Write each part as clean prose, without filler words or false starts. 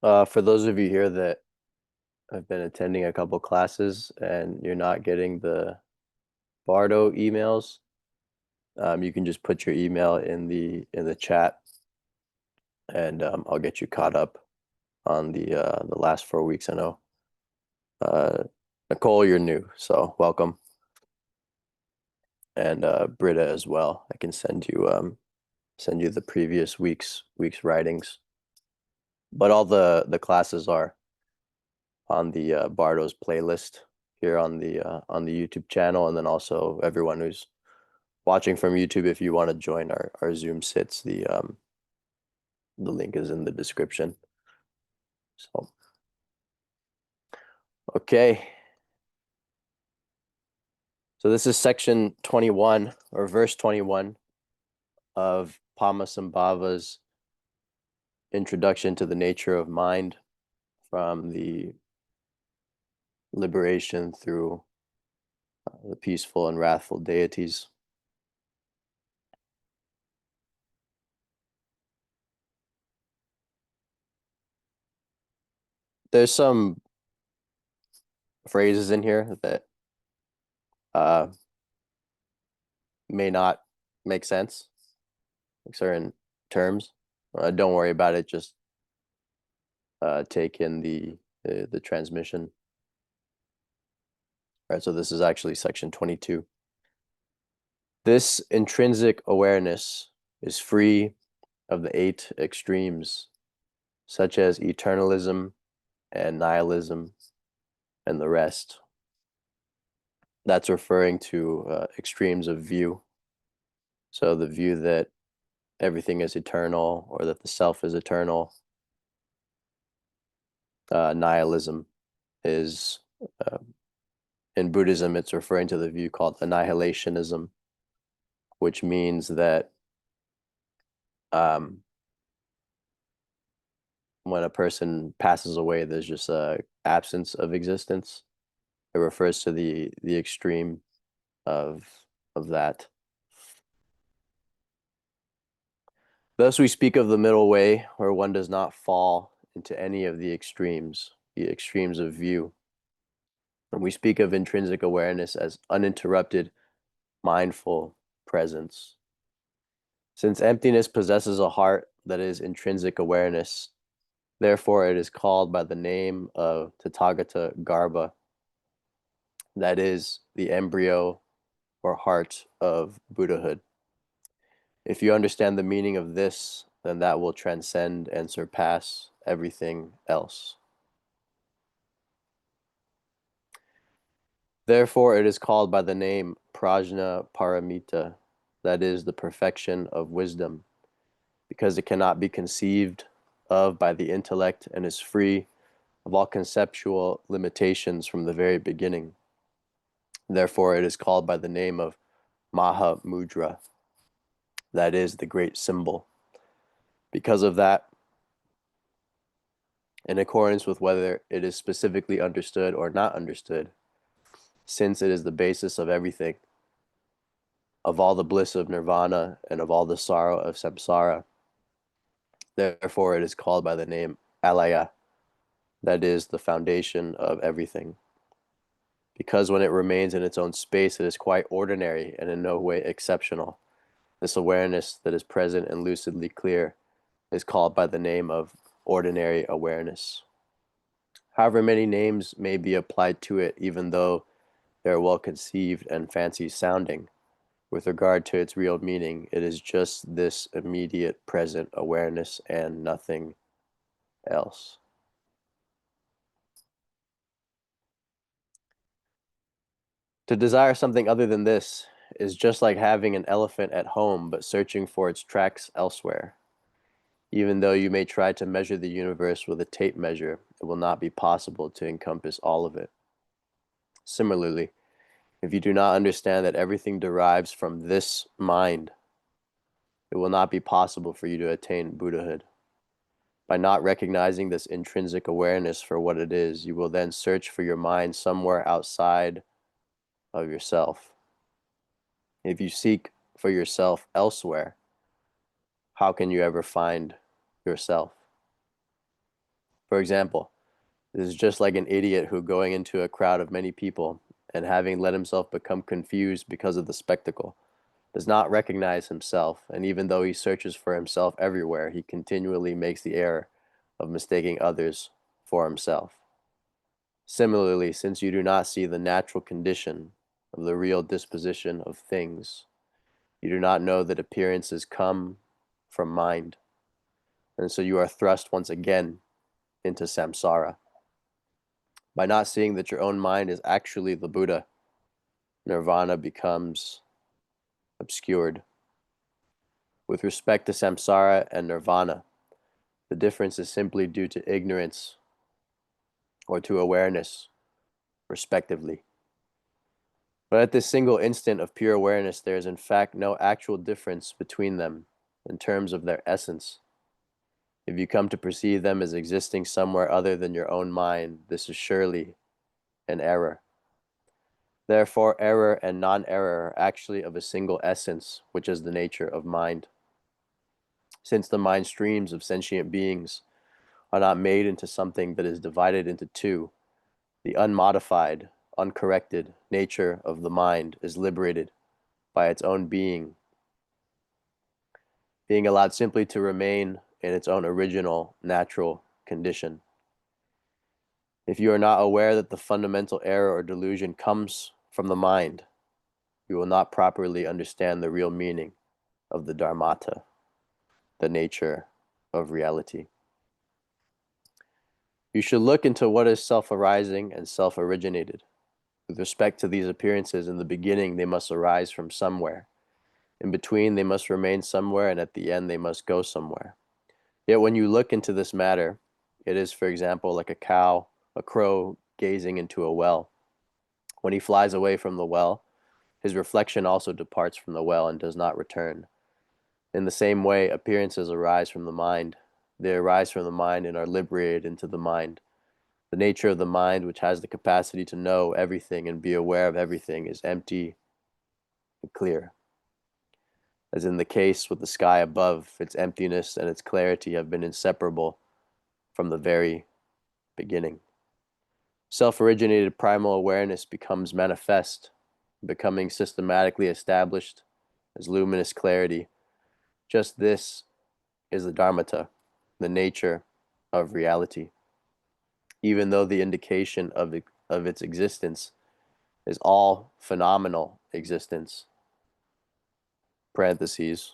For those of you here that have been attending a couple classes and you're not getting the Bardo emails, you can just put your email in the chat, and I'll get you caught up on the last 4 weeks. I know, uh, Nicole, you're new, so welcome, and Britta as well. I can send you the previous week's writings, but all the classes are on the Bardo's playlist here on the YouTube channel, and then also everyone who's watching from YouTube, if you want to join our Zoom sits, the link is in the description. So okay. So this is section 21 or verse 21 of Padmasambhava's introduction to the nature of mind, from the liberation through the peaceful and wrathful deities. There's some phrases in here that uh, may not make sense, like certain terms. Don't worry about it. Just take in the transmission. All right, so this is actually section 22. This intrinsic awareness is free of the 8 extremes, such as eternalism and nihilism and the rest. That's referring to extremes of view. So the view that everything is eternal, or that the self is eternal. Nihilism is, uh, in Buddhism, it's referring to the view called annihilationism, which means that um, when a person passes away, there's just a absence of existence. It refers to the extreme of that. Thus, we speak of the middle way, where one does not fall into any of the extremes of view. And we speak of intrinsic awareness as uninterrupted, mindful presence. Since emptiness possesses a heart that is intrinsic awareness, therefore it is called by the name of Tathagata Garbha, that is, the embryo or heart of Buddhahood. If you understand the meaning of this, then that will transcend and surpass everything else. Therefore, it is called by the name Prajna Paramita, that is, the perfection of wisdom, because it cannot be conceived of by the intellect and is free of all conceptual limitations from the very beginning. Therefore, it is called by the name of Maha Mudra, that is, the great symbol. Because of that, in accordance with whether it is specifically understood or not understood, since it is the basis of everything, of all the bliss of nirvana and of all the sorrow of samsara, therefore it is called by the name alaya, that is, the foundation of everything. Because when it remains in its own space, it is quite ordinary and in no way exceptional. This awareness that is present and lucidly clear is called by the name of ordinary awareness. However many names may be applied to it, even though they are well conceived and fancy sounding, with regard to its real meaning, it is just this immediate present awareness and nothing else. To desire something other than this is just like having an elephant at home but searching for its tracks elsewhere. Even though you may try to measure the universe with a tape measure, it will not be possible to encompass all of it. Similarly, if you do not understand that everything derives from this mind, it will not be possible for you to attain Buddhahood. By not recognizing this intrinsic awareness for what it is, you will then search for your mind somewhere outside of yourself. If you seek for yourself elsewhere, how can you ever find yourself? For example, this is just like an idiot who, going into a crowd of many people and having let himself become confused because of the spectacle, does not recognize himself, and even though he searches for himself everywhere, he continually makes the error of mistaking others for himself. Similarly, since you do not see the natural condition of the real disposition of things, you do not know that appearances come from mind, and so you are thrust once again into samsara. By not seeing that your own mind is actually the Buddha, nirvana becomes obscured. With respect to samsara and nirvana, the difference is simply due to ignorance or to awareness, respectively. But at this single instant of pure awareness, there is in fact no actual difference between them in terms of their essence. If you come to perceive them as existing somewhere other than your own mind, this is surely an error. Therefore, error and non-error are actually of a single essence, which is the nature of mind. Since the mind streams of sentient beings are not made into something that is divided into two, the unmodified, uncorrected nature of the mind is liberated by its own being allowed simply to remain in its own original natural condition. If you are not aware that the fundamental error or delusion comes from the mind, you will not properly understand the real meaning of the dharmata, the nature of reality. You should look into what is self-arising and self-originated. With respect to these appearances, in the beginning they must arise from somewhere. In between they must remain somewhere, and at the end they must go somewhere. Yet when you look into this matter, it is, for example, like a crow gazing into a well. When he flies away from the well, his reflection also departs from the well and does not return. In the same way, appearances arise from the mind. They arise from the mind and are liberated into the mind. The nature of the mind, which has the capacity to know everything and be aware of everything, is empty and clear. As in the case with the sky above, its emptiness and its clarity have been inseparable from the very beginning. Self-originated primal awareness becomes manifest, becoming systematically established as luminous clarity. Just this is the dharmata, the nature of reality. Even though the indication of its existence is all phenomenal existence, parentheses,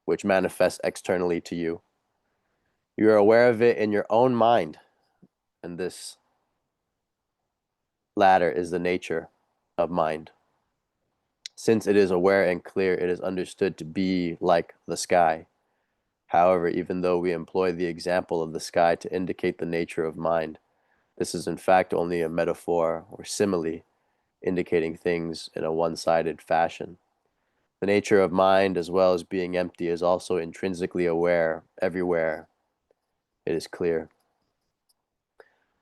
which manifests externally to you, you are aware of it in your own mind, and this latter is the nature of mind. Since it is aware and clear, it is understood to be like the sky. However, even though we employ the example of the sky to indicate the nature of mind, this is in fact only a metaphor or simile, indicating things in a one-sided fashion. The nature of mind, as well as being empty, is also intrinsically aware everywhere it is clear.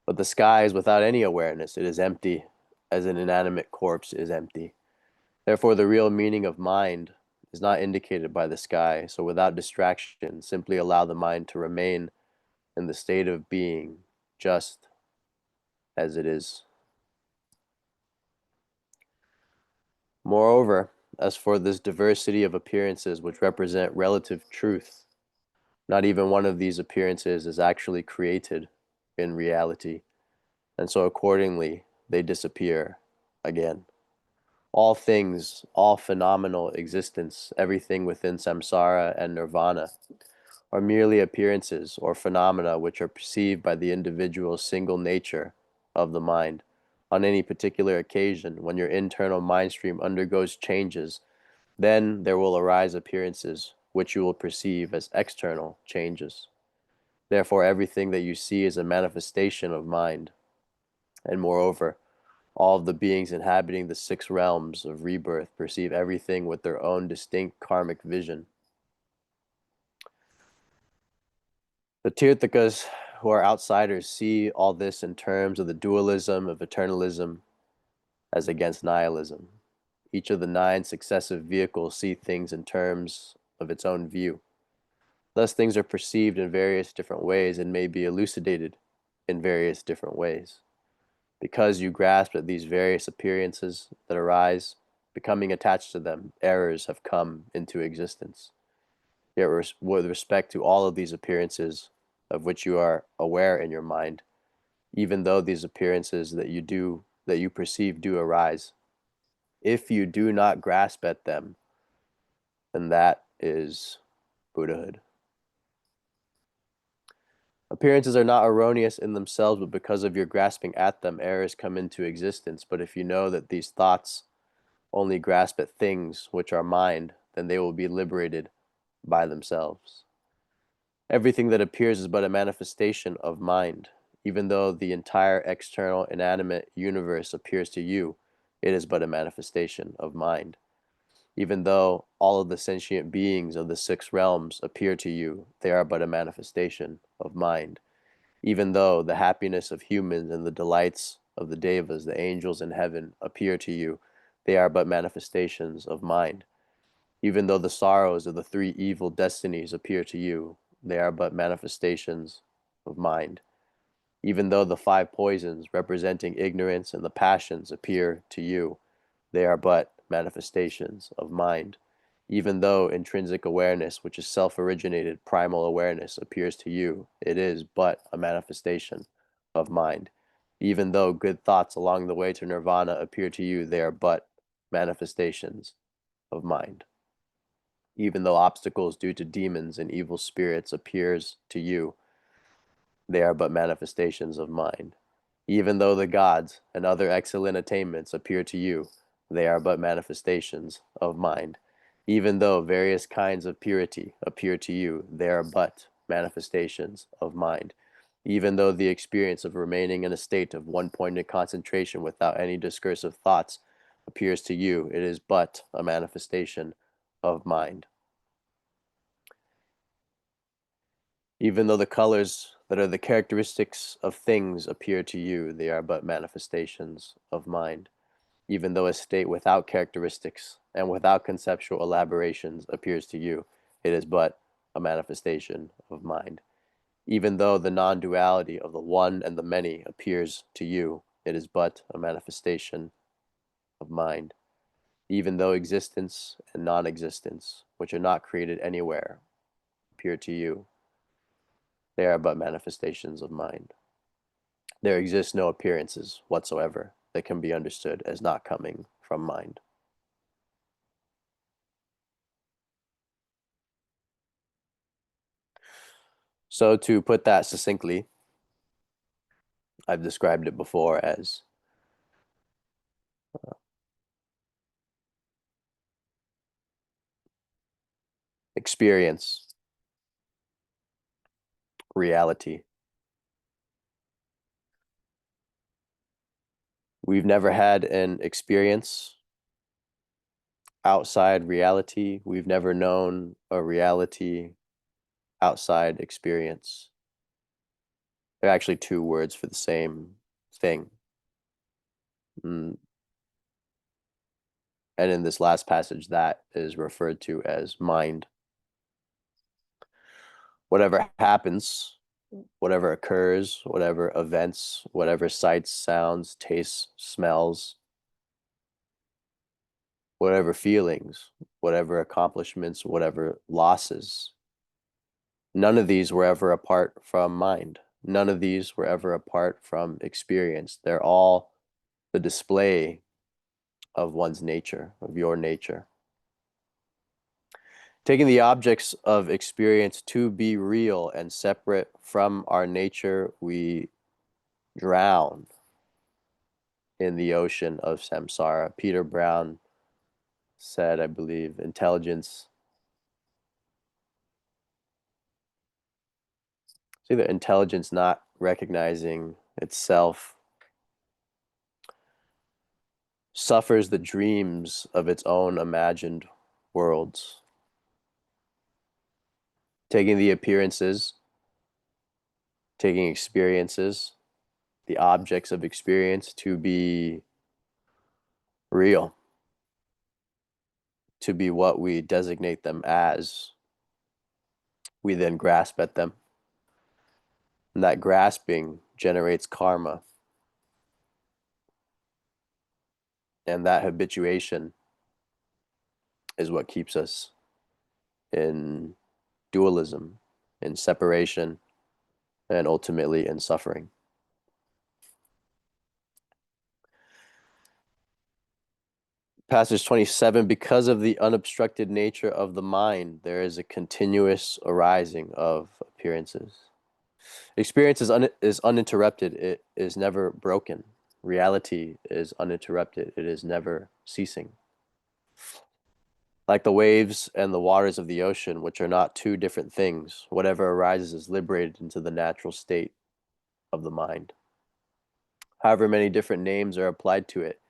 But the sky is without any awareness. It is empty, as an inanimate corpse is empty. Therefore, the real meaning of mind is not indicated by the sky. So without distraction, simply allow the mind to remain in the state of being just as it is. Moreover, as for this diversity of appearances which represent relative truth, not even one of these appearances is actually created in reality, and so accordingly they disappear again. All things, all phenomenal existence, everything within samsara and nirvana, are merely appearances or phenomena which are perceived by the individual single nature of the mind. On any particular occasion, when your internal mind stream undergoes changes, then there will arise appearances which you will perceive as external changes. Therefore, everything that you see is a manifestation of mind. And moreover, all of the beings inhabiting the six realms of rebirth perceive everything with their own distinct karmic vision. The Tirthakas, who are outsiders, see all this in terms of the dualism of eternalism as against nihilism. Each of the 9 successive vehicles see things in terms of its own view. Thus, things are perceived in various different ways and may be elucidated in various different ways. Because you grasp at these various appearances that arise, becoming attached to them, errors have come into existence. Yet, with respect to all of these appearances of which you are aware in your mind, even though these appearances that you perceive do arise, if you do not grasp at them, then that is Buddhahood. Appearances are not erroneous in themselves, but because of your grasping at them, errors come into existence. But if you know that these thoughts only grasp at things which are mind, then they will be liberated by themselves. Everything that appears is but a manifestation of mind. Even though the entire external inanimate universe appears to you, it is but a manifestation of mind. Even though all of the sentient beings of the six realms appear to you, they are but a manifestation of mind. Even though the happiness of humans and the delights of the devas, the angels in heaven, appear to you, they are but manifestations of mind. Even though the sorrows of the three evil destinies appear to you, they are but manifestations of mind. Even though the five poisons representing ignorance and the passions appear to you, they are but manifestations of mind. Even though intrinsic awareness, which is self-originated primal awareness, appears to you, it is but a manifestation of mind. Even though good thoughts along the way to nirvana appear to you, they are but manifestations of mind. Even though obstacles due to demons and evil spirits appears to you, they are but manifestations of mind. Even though the gods and other excellent attainments appear to you, they are but manifestations of mind. Even though various kinds of purity appear to you, they are but manifestations of mind. Even though the experience of remaining in a state of one-pointed concentration without any discursive thoughts appears to you, it is but a manifestation of mind. Even though the colors that are the characteristics of things appear to you, they are but manifestations of mind. Even though a state without characteristics and without conceptual elaborations appears to you, it is but a manifestation of mind. Even though the non-duality of the one and the many appears to you, it is but a manifestation of mind. Even though existence and non-existence, which are not created anywhere, appear to you, they are but manifestations of mind. There exist no appearances whatsoever that can be understood as not coming from mind. So, to put that succinctly, I've described it before as experience, reality. We've never had an experience outside reality. We've never known a reality outside experience. They're actually two words for the same thing. And in this last passage, that is referred to as mind. Whatever happens, whatever occurs, whatever events, whatever sights, sounds, tastes, smells, whatever feelings, whatever accomplishments, whatever losses, none of these were ever apart from mind. None of these were ever apart from experience. They're all the display of one's nature, of your nature. Taking the objects of experience to be real and separate from our nature, we drown in the ocean of samsara. Peter Brown said, I believe, intelligence. It's either intelligence not recognizing itself suffers the dreams of its own imagined worlds. Taking the appearances, taking experiences, the objects of experience to be real, to be what we designate them as. we then grasp at them. And that grasping generates karma. And that habituation is what keeps us in dualism, in separation, and ultimately in suffering. Passage 27, because of the unobstructed nature of the mind, there is a continuous arising of appearances. Experience is uninterrupted. It is never broken. Reality is uninterrupted. It is never ceasing. Like the waves and the waters of the ocean, which are not two different things, whatever arises is liberated into the natural state of the mind. However many different names are applied to it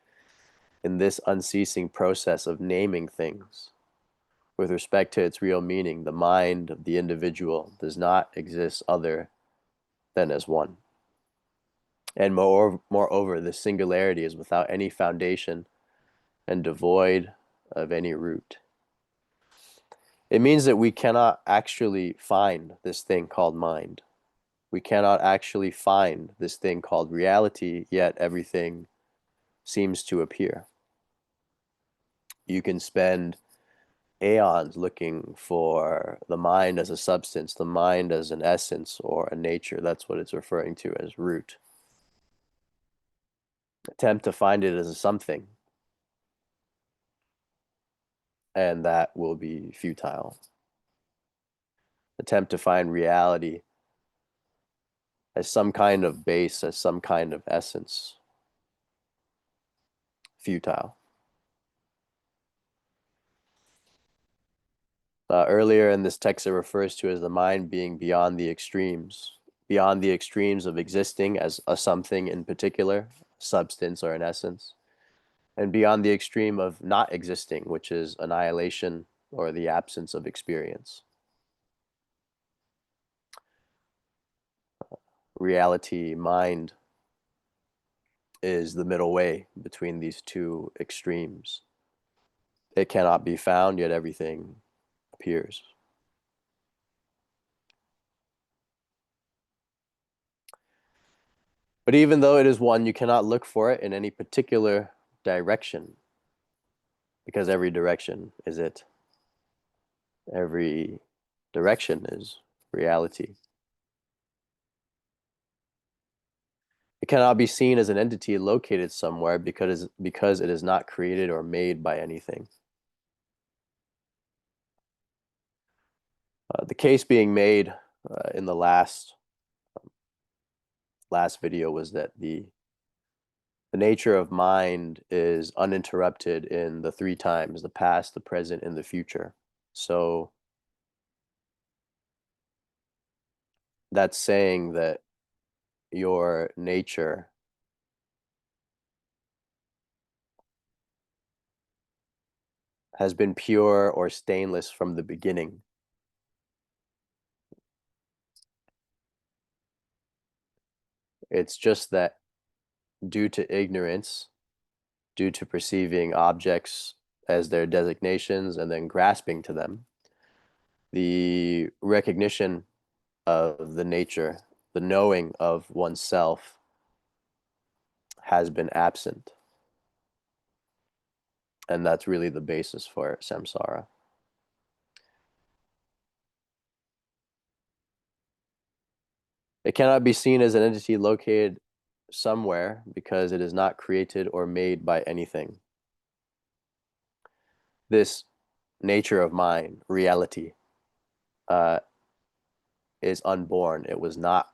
in this unceasing process of naming things, with respect to its real meaning, the mind of the individual does not exist other than as one. And moreover, this singularity is without any foundation and devoid of any root. It means that we cannot actually find this thing called mind. We cannot actually find this thing called reality, yet everything seems to appear. You can spend aeons looking for the mind as a substance, the mind as an essence or a nature. That's what it's referring to as root. Attempt to find it as a something, and that will be futile. Attempt to find reality as some kind of base, as some kind of essence, futile. Earlier in this text, it refers to as the mind being beyond the extremes of existing as a something in particular, substance or an essence, and beyond the extreme of not existing, which is annihilation or the absence of experience. Reality, mind, is the middle way between these two extremes. It cannot be found, yet everything appears. But even though it is one, you cannot look for it in any particular direction, because every direction is it. Every direction is reality. It cannot be seen as an entity located somewhere because it is not created or made by anything. The case being made in the last video was that the nature of mind is uninterrupted in the three times: the past, the present, and the future. So that's saying that your nature has been pure or stainless from the beginning. It's just that due to ignorance, due to perceiving objects as their designations and then grasping to them, the recognition of the nature, the knowing of oneself has been absent. And that's really the basis for samsara. It cannot be seen as an entity located somewhere because it is not created or made by anything. This nature of mind, reality, is unborn. It was not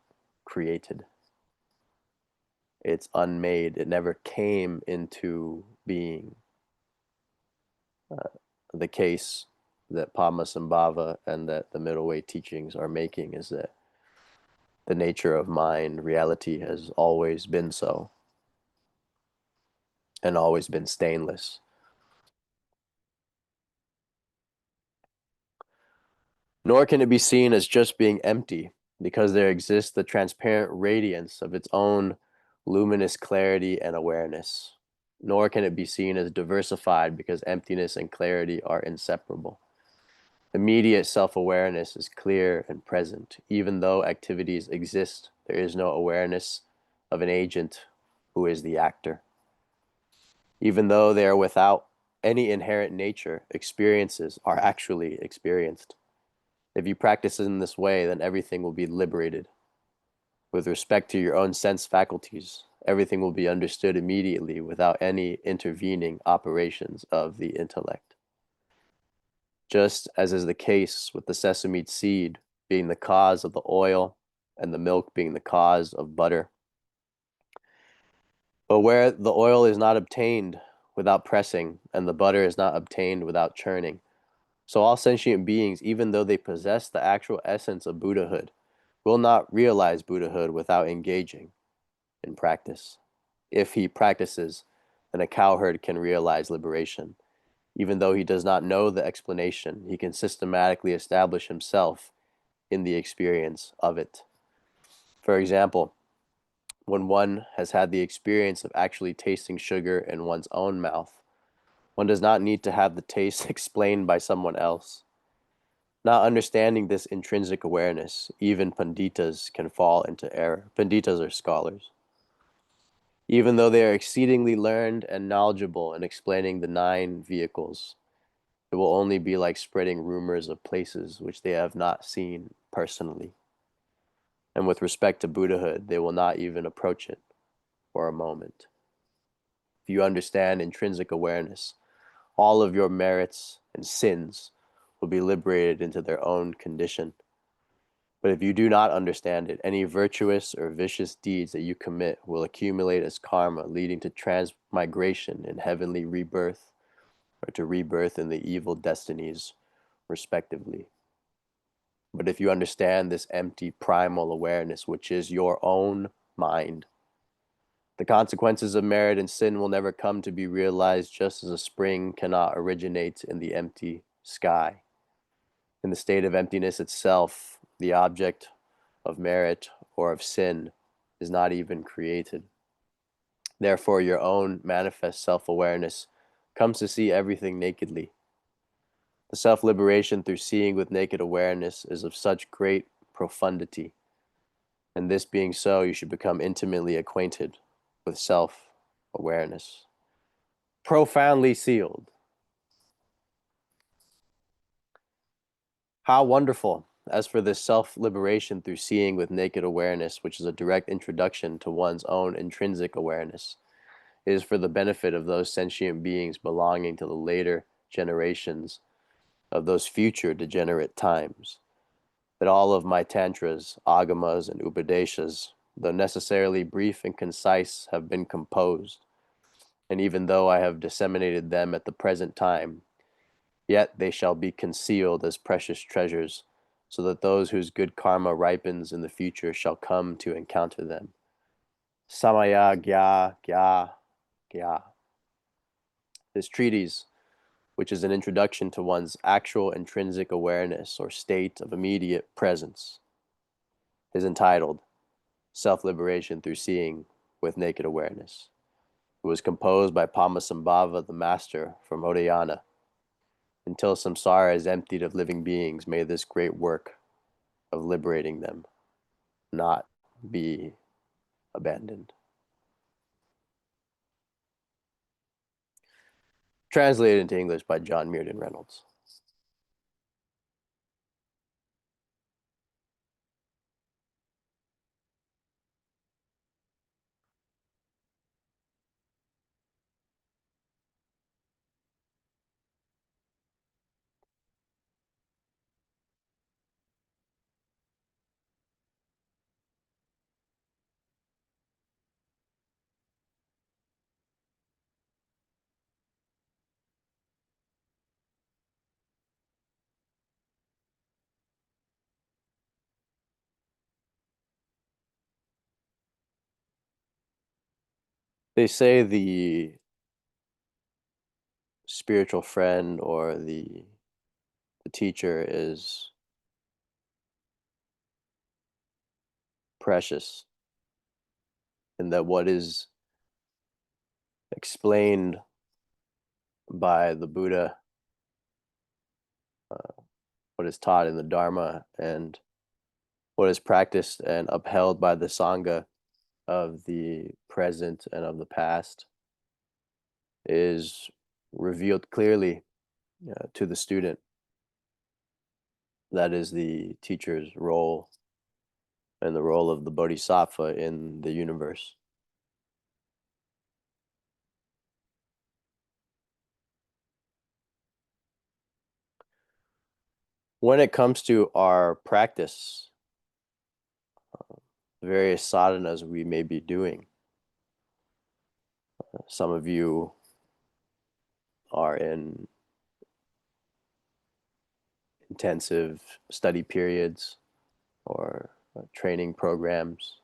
created. It's unmade. It never came into being. The case that Padmasambhava and that the middle way teachings are making is that the nature of mind, reality, has always been so and always been stainless. Nor can it be seen as just being empty, because there exists the transparent radiance of its own luminous clarity and awareness. Nor can it be seen as diversified, because emptiness and clarity are inseparable. Immediate self-awareness is clear and present. Even though activities exist, there is no awareness of an agent who is the actor. Even though they are without any inherent nature, experiences are actually experienced. If you practice in this way, then everything will be liberated. With respect to your own sense faculties, everything will be understood immediately without any intervening operations of the intellect. Just as is the case with the sesame seed being the cause of the oil and the milk being the cause of butter. But where the oil is not obtained without pressing and the butter is not obtained without churning, so all sentient beings, even though they possess the actual essence of Buddhahood, will not realize Buddhahood without engaging in practice. If he practices, then a cowherd can realize liberation. Even though he does not know the explanation, he can systematically establish himself in the experience of it. For example, when one has had the experience of actually tasting sugar in one's own mouth, one does not need to have the taste explained by someone else. Not understanding this intrinsic awareness, even panditas can fall into error. Panditas are scholars. Even though they are exceedingly learned and knowledgeable in explaining the 9 vehicles, it will only be like spreading rumors of places which they have not seen personally. And with respect to Buddhahood, they will not even approach it for a moment. If you understand intrinsic awareness, all of your merits and sins will be liberated into their own condition. But if you do not understand it, any virtuous or vicious deeds that you commit will accumulate as karma, leading to transmigration in heavenly rebirth or to rebirth in the evil destinies, respectively. But if you understand this empty primal awareness, which is your own mind, the consequences of merit and sin will never come to be realized, just as a spring cannot originate in the empty sky. In the state of emptiness itself, the object of merit or of sin is not even created. Therefore, your own manifest self-awareness comes to see everything nakedly. The self-liberation through seeing with naked awareness is of such great profundity, and this being so, you should become intimately acquainted with self-awareness. Profoundly sealed. How wonderful! As for this self-liberation through seeing with naked awareness, which is a direct introduction to one's own intrinsic awareness, it is for the benefit of those sentient beings belonging to the later generations of those future degenerate times, that all of my tantras, agamas, and upadeshas, though necessarily brief and concise, have been composed, and even though I have disseminated them at the present time, yet they shall be concealed as precious treasures, so that those whose good karma ripens in the future shall come to encounter them. Samaya Gya Gya Gya. This treatise, which is an introduction to one's actual intrinsic awareness or state of immediate presence, is entitled Self-Liberation Through Seeing with Naked Awareness. It was composed by Padmasambhava, the master from Odayana. Until Samsara is emptied of living beings, may this great work of liberating them not be abandoned. Translated into English by John Mearden Reynolds. They say the spiritual friend or the teacher is precious, and that what is explained by the Buddha what is taught in the Dharma and what is practiced and upheld by the Sangha of the present and of the past is revealed clearly to the student. That is the teacher's role and the role of the bodhisattva in the universe. When it comes to our practice, the various sadhanas we may be doing, some of you are in intensive study periods or training programs.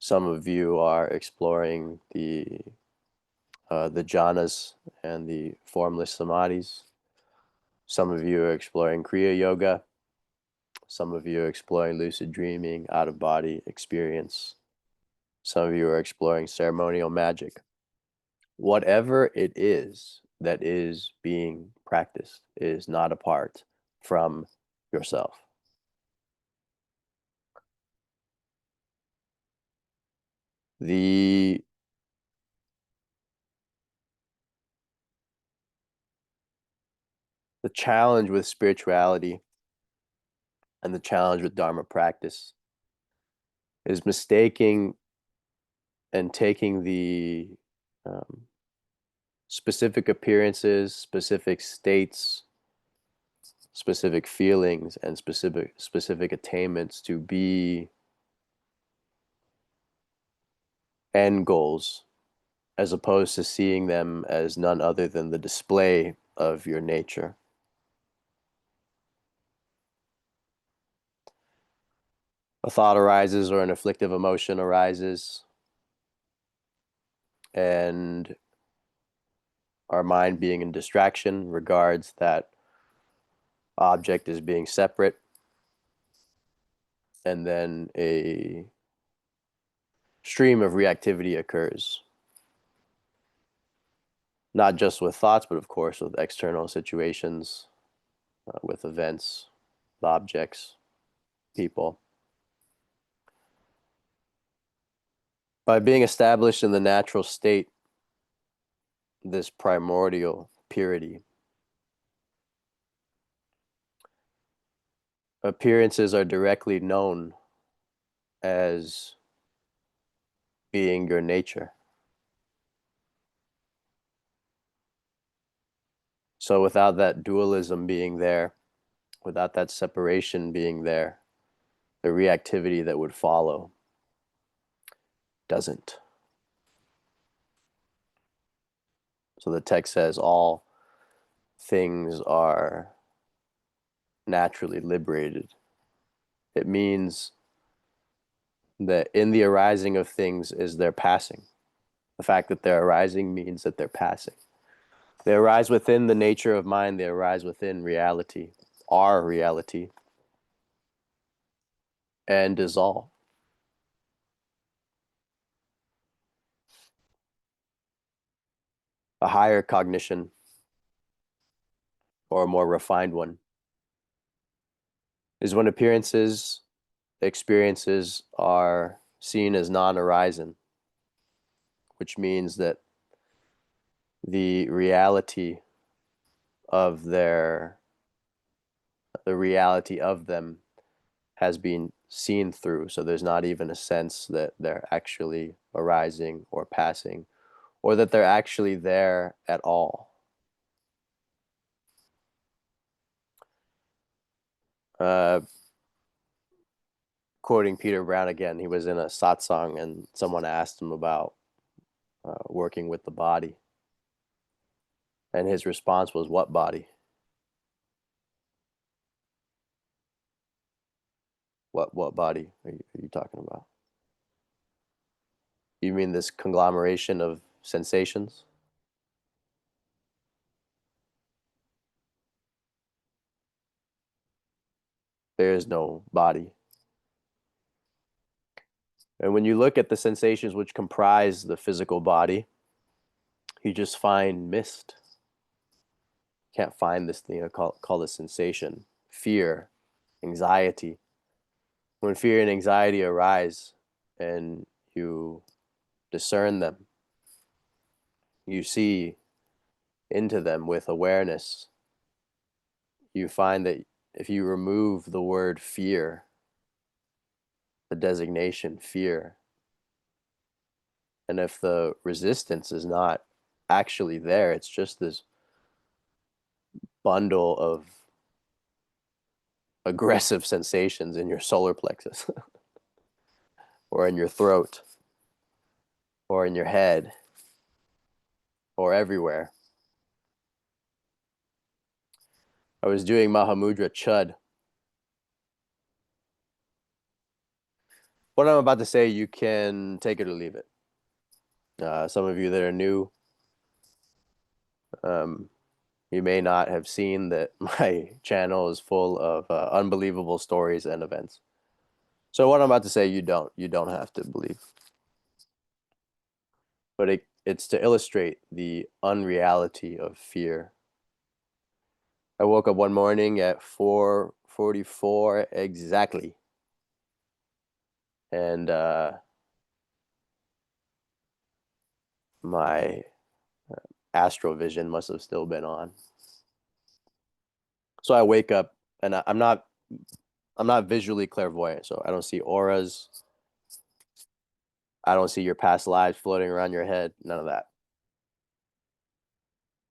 Some of you are exploring the jhanas and the formless samadhis. Some of you are exploring Kriya Yoga. Some of you are exploring lucid dreaming, out-of-body experience. Some of you are exploring ceremonial magic. Whatever it is that is being practiced is not apart from yourself. The challenge with spirituality and the challenge with Dharma practice is mistaking and taking the specific appearances, specific states, specific feelings, and specific attainments to be end goals, as opposed to seeing them as none other than the display of your nature. A thought arises or an afflictive emotion arises, and our mind, being in distraction, regards that object as being separate, and then a stream of reactivity occurs. Not just with thoughts, but of course with external situations, with events, with objects, people. By being established in the natural state, this primordial purity, appearances are directly known as being your nature. So without that dualism being there, without that separation being there, the reactivity that would follow doesn't. So the text says all things are naturally liberated. It means that in the arising of things is their passing. The fact that they're arising means that they're passing. They arise within the nature of mind, they arise within reality, our reality, and dissolve. A higher cognition, or a more refined one, is when experiences are seen as non-arising, which means that the reality of the reality of them has been seen through. So there's not even a sense that they're actually arising or passing, or that they're actually there at all. Quoting Peter Brown again, he was in a satsang and someone asked him about working with the body. And his response was, "What body? What body are you talking about? You mean this conglomeration of sensations?" There is no body. And when you look at the sensations which comprise the physical body, you just find mist. can't find this thing called a sensation. Fear, anxiety. When fear and anxiety arise and you discern them, you see into them with awareness, you find that if you remove the word fear, the designation fear, and if the resistance is not actually there, it's just this bundle of aggressive sensations in your solar plexus or in your throat or in your head or everywhere. I was doing Mahamudra Chud. What I'm about to say, you can take it or leave it. Some of you that are new, you may not have seen that my channel is full of unbelievable stories and events. So what I'm about to say, you don't have to believe. But it's to illustrate the unreality of fear. I woke up one morning at 4:44 exactly. And my astral vision must have still been on. So I wake up and I'm not visually clairvoyant, so I don't see auras. I don't see your past lives floating around your head, none of that.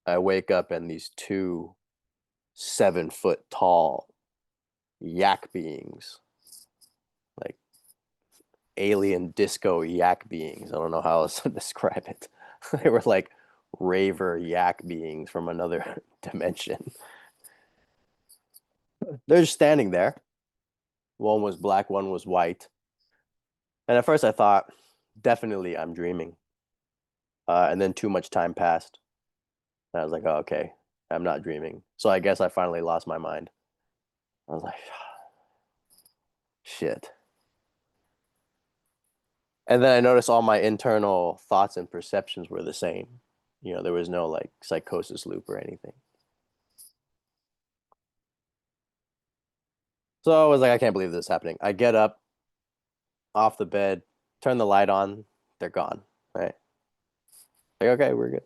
I wake up and these two 7-foot tall yak beings, like alien disco yak beings. I don't know how else to describe it. They were like raver yak beings from another dimension. They're just standing there. One was black, one was white. And at first I thought, definitely I'm dreaming. And then too much time passed. And I was like, oh, okay, I'm not dreaming. So I guess I finally lost my mind. I was like, shit. And then I noticed all my internal thoughts and perceptions were the same. There was no like psychosis loop or anything. So I was like, I can't believe this is happening. I get up off the bed, turn the light on, they're gone. Right? Like, okay, we're good.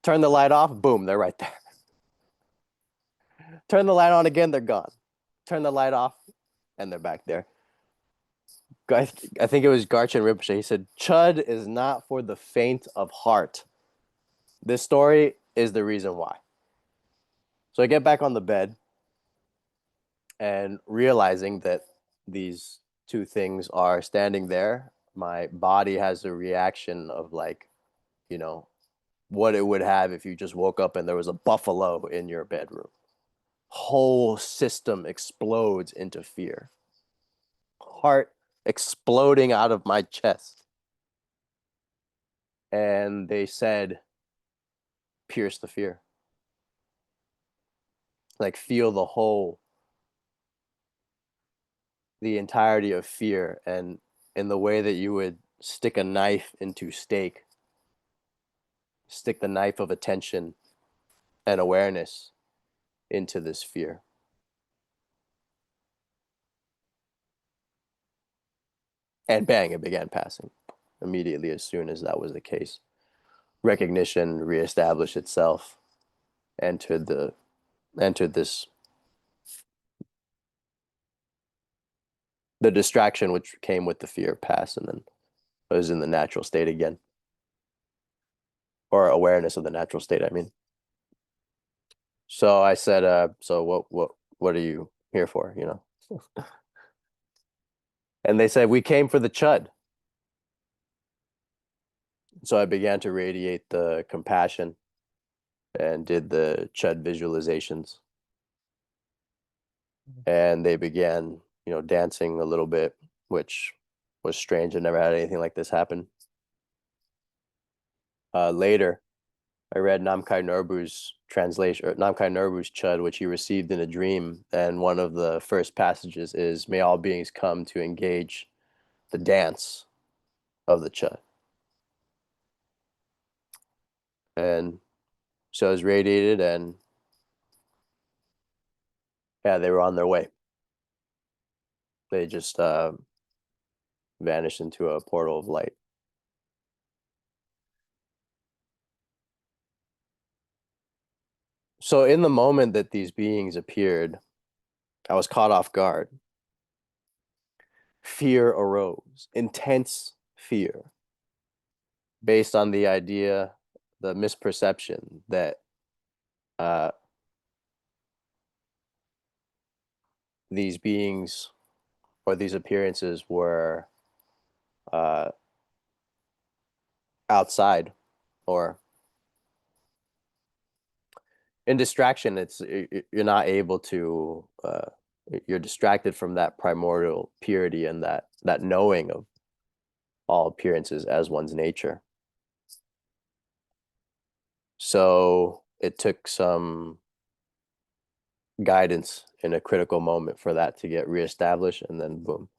Turn the light off, boom, they're right there. Turn the light on again, they're gone. Turn the light off, and they're back there. I think it was Garchen Rinpoche. He said, Chud is not for the faint of heart. This story is the reason why. So I get back on the bed and realizing that these two things are standing there, my body has a reaction of like, what it would have if you just woke up and there was a buffalo in your bedroom. Whole system explodes into fear. Heart exploding out of my chest. And they said, pierce the fear. Like feel the entirety of fear, and in the way that you would stick a knife into steak, stick the knife of attention and awareness into this fear. And bang, it began passing immediately as soon as that was the case. Recognition reestablished itself, entered this the distraction which came with the fear passed, and then I was in the natural state again. Or awareness of the natural state, I mean. So I said, so what are you here for, And they said, we came for the chud. So I began to radiate the compassion and did the chud visualizations. And they began, dancing a little bit, which was strange. I never had anything like this happen. Later, I read Namkhai Norbu's translation, or Namkhai Norbu's chud, which he received in a dream. And one of the first passages is, may all beings come to engage the dance of the chud. And so I was radiated, and Yeah, they were on their way. They just vanished into a portal of light. So in the moment that these beings appeared, I was caught off guard. Fear arose, intense fear, based on the idea, the misperception that uh, these beings or these appearances were uh, outside, or in distraction. You're not able to you're distracted from that primordial purity and that knowing of all appearances as one's nature. So it took some guidance in a critical moment for that to get reestablished, and then boom.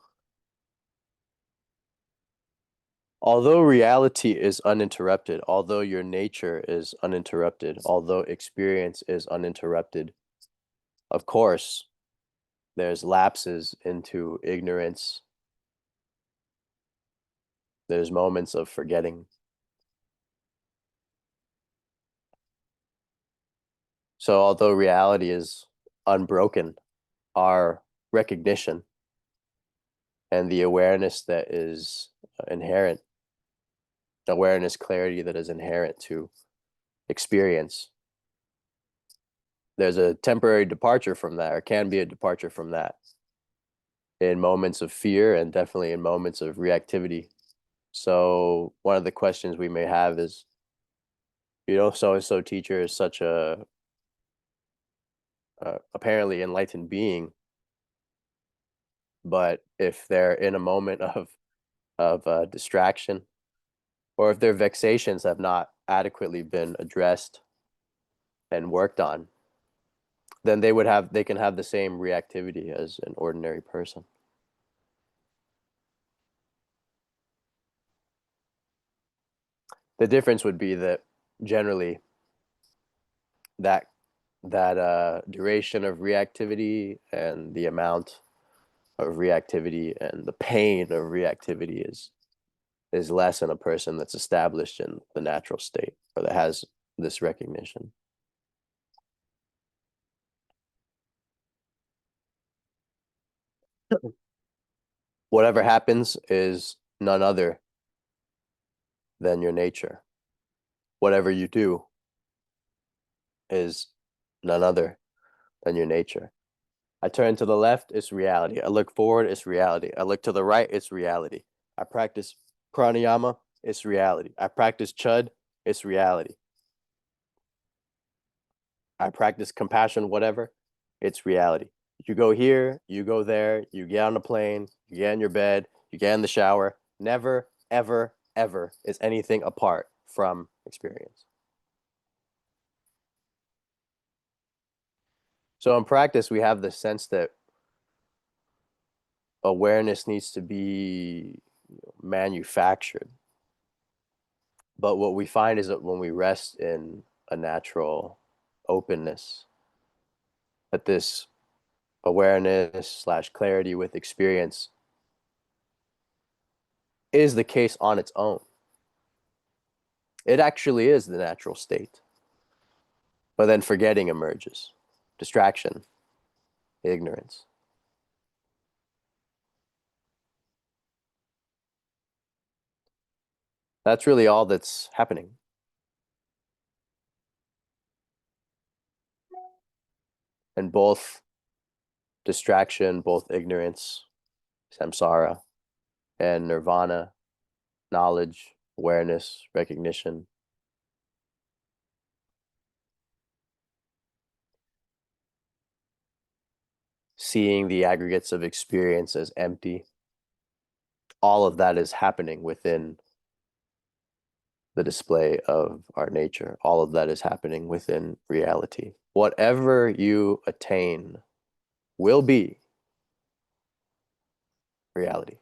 Although reality is uninterrupted, although your nature is uninterrupted, although experience is uninterrupted, of course, there's lapses into ignorance. There's moments of forgetting. So although reality is unbroken, our recognition and the awareness that is inherent, awareness, clarity that is inherent to experience, there's a temporary departure from that, or can be a departure from that, in moments of fear and definitely in moments of reactivity. So one of the questions we may have is, so-and-so teacher is such a apparently enlightened being, but if they're in a moment of distraction, or if their vexations have not adequately been addressed and worked on, then they can have the same reactivity as an ordinary person. The difference would be that generally that duration of reactivity and the amount of reactivity and the pain of reactivity is less in a person that's established in the natural state, or that has this recognition. Whatever happens is none other than your nature. Whatever you do is none other than your nature. I turn to the left, it's reality. I look forward, it's reality. I look to the right, it's reality. I practice pranayama, it's reality. I practice chud, it's reality. I practice compassion, whatever, it's reality. You go here, you go there, you get on a plane, you get in your bed, you get in the shower. Never, ever, ever is anything apart from experience. So in practice, we have the sense that awareness needs to be manufactured. But what we find is that when we rest in a natural openness, that this awareness slash clarity with experience is the case on its own. It actually is the natural state. But then forgetting emerges, distraction, ignorance. That's really all that's happening. And both distraction, both ignorance, samsara, and nirvana, knowledge, awareness, recognition, seeing the aggregates of experience as empty, all of that is happening within the display of our nature. All of that is happening within reality. Whatever you attain will be reality.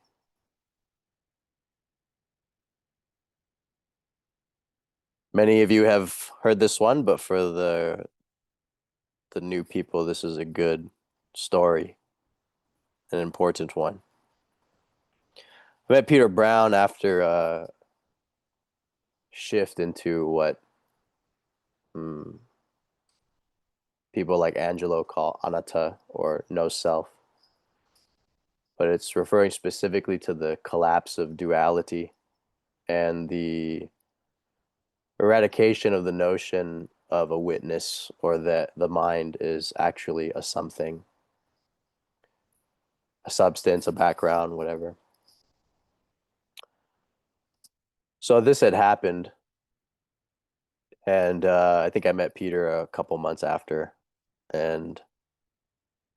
Many of you have heard this one, but for the new people, this is a good story, an important one. I met Peter Brown after a shift into what people like Angelo call anatta, or no self. But it's referring specifically to the collapse of duality and the eradication of the notion of a witness, or that the mind is actually a something, a substance, a background, whatever. So this had happened, and I think I met Peter a couple months after, and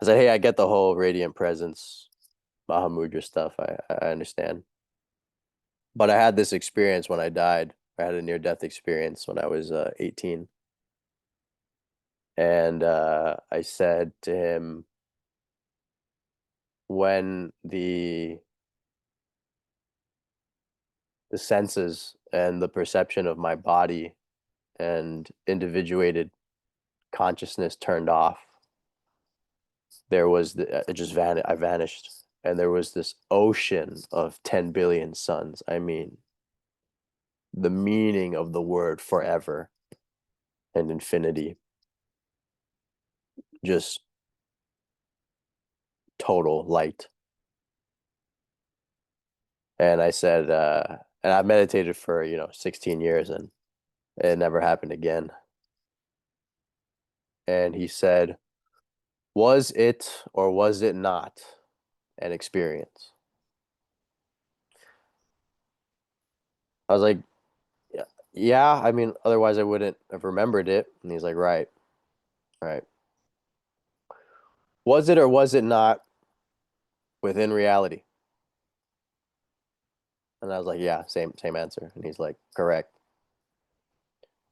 I said, "Hey, I get the whole radiant presence, Mahamudra stuff. I understand, but I had this experience when I died. I had a near-death experience when I was 18." And I said to him, when the senses and the perception of my body and individuated consciousness turned off, there was I vanished, and there was this ocean of 10 billion suns. I mean, the meaning of the word forever and infinity, just total light. And I said, and I meditated for 16 years, and it never happened again. And he said, was it or was it not an experience? I was like, yeah, yeah. I mean, otherwise I wouldn't have remembered it. And he's like, right, right. Was it or was it not within reality? And I was like, yeah, same answer. And he's like, correct.